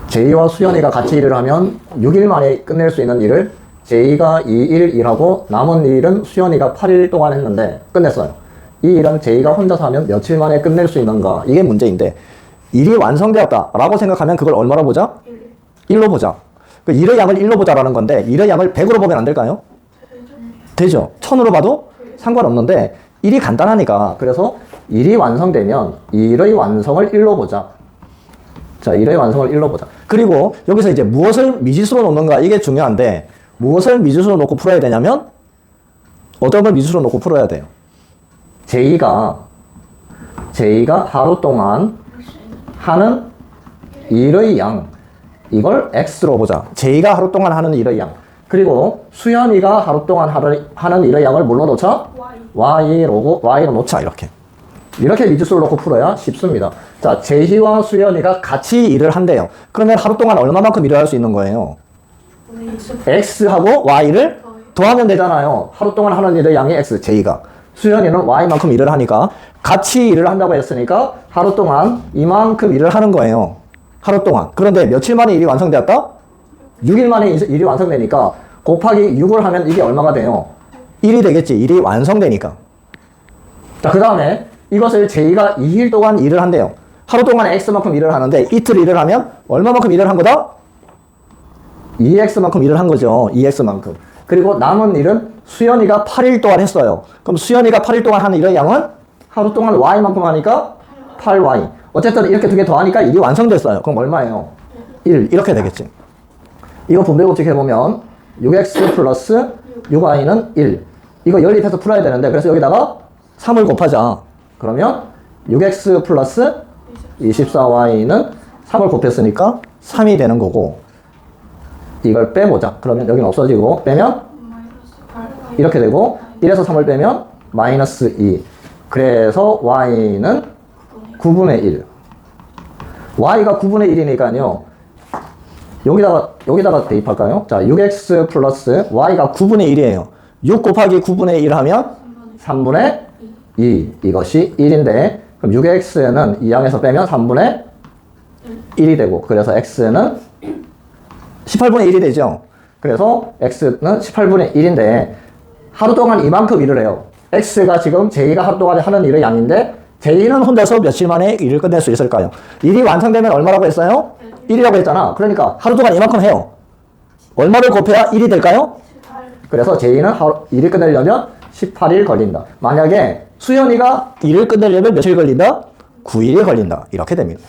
제이와 수연이가 같이 일을 하면 6일 만에 끝낼 수 있는 일을 제이가 2일 일하고 남은 일은 수연이가 8일 동안 했는데 끝냈어요. 이 일은 제이가 혼자서 하면 며칠 만에 끝낼 수 있는가? 이게 문제인데 일이 완성되었다 라고 생각하면 그걸 얼마로 보자? 1로 보자. 그 일의 양을 1로 보자라는 건데 일의 양을 100으로 보면 안 될까요? 되죠. 1000으로 봐도 상관없는데 일이 간단하니까 그래서 일이 완성되면 일의 완성을 1로 보자. 자, 일의 완성을 1로 보자. 그리고 여기서 이제 무엇을 미지수로 놓는가 이게 중요한데 무엇을 미지수로 놓고 풀어야 되냐면 어떤 걸 미지수로 놓고 풀어야 돼요. 제이가 하루 동안 하는 일의 양 이걸 X로 보자. 제이가 하루 동안 하는 일의 양. 그리고 수연이가 하루 동안 하는 일의 양을 뭘로 놓자? Y로 놓자. 이렇게 미지수를 놓고 풀어야 쉽습니다. 자, 제이와 수연이가 같이 일을 한대요. 그러면 하루 동안 얼마만큼 일을 할 수 있는 거예요? X하고 Y를 더하면 되잖아요. 하루 동안 하는 일의 양이 X, 제이가. 수연이는 Y만큼 일을 하니까 같이 일을 한다고 했으니까 하루 동안 이만큼 일을 하는 거예요. 하루 동안. 그런데 며칠 만에 일이 완성되었다? 6일 만에 일이 완성되니까 곱하기 6을 하면 이게 얼마가 돼요? 1이 되겠지. 일이 완성되니까. 자, 그 다음에 이것을 제이가 2일 동안 일을 한대요. 하루 동안 X만큼 일을 하는데 이틀 일을 하면 얼마만큼 일을 한 거다? 2X만큼 일을 한 거죠. 2X만큼. 그리고 남은 일은 수연이가 8일 동안 했어요. 그럼 수연이가 8일 동안 하는 일의 양은 하루 동안 Y만큼 하니까 8Y. 어쨌든 이렇게 두 개 더하니까 일이 완성됐어요. 그럼 얼마예요? 1. 이렇게 되겠지. 이거 분배법칙 해보면 6X 플러스 6Y는 1. 이거 연립해서 풀어야 되는데 그래서 여기다가 3을 곱하자. 그러면 6X 플러스 24Y는 3을 곱했으니까 3이 되는 거고 이걸 빼보자. 그러면 여기는 없어지고 빼면 이렇게 되고 1에서 3을 빼면 마이너스 2. 그래서 Y는 9분의 1. Y가 9분의 1이니까요. 여기다가 대입할까요? 자, 6X 플러스 Y가 9분의 1이에요. 6 곱하기 9분의 1 하면 3분의 2. 이것이 1인데 그럼 6X는 이 양에서 빼면 3분의 1이 되고 그래서 X는 18분의 1이 되죠. 그래서 X는 18분의 1인데 하루 동안 이만큼 일을 해요. X가 지금 제이가 하루 동안 하는 일의 양인데 제이는 혼자서 며칠 만에 일을 끝낼 수 있을까요? 일이 완성되면 얼마라고 했어요? 1이라고 했잖아. 그러니까 하루 동안 이만큼 해요. 얼마를 곱해야 1이 될까요? 18. 그래서 제이는 일을 끝내려면 18일 걸린다. 만약에 수연이가 일을 끝내려면 며칠 걸린다? 9일이 걸린다. 이렇게 됩니다.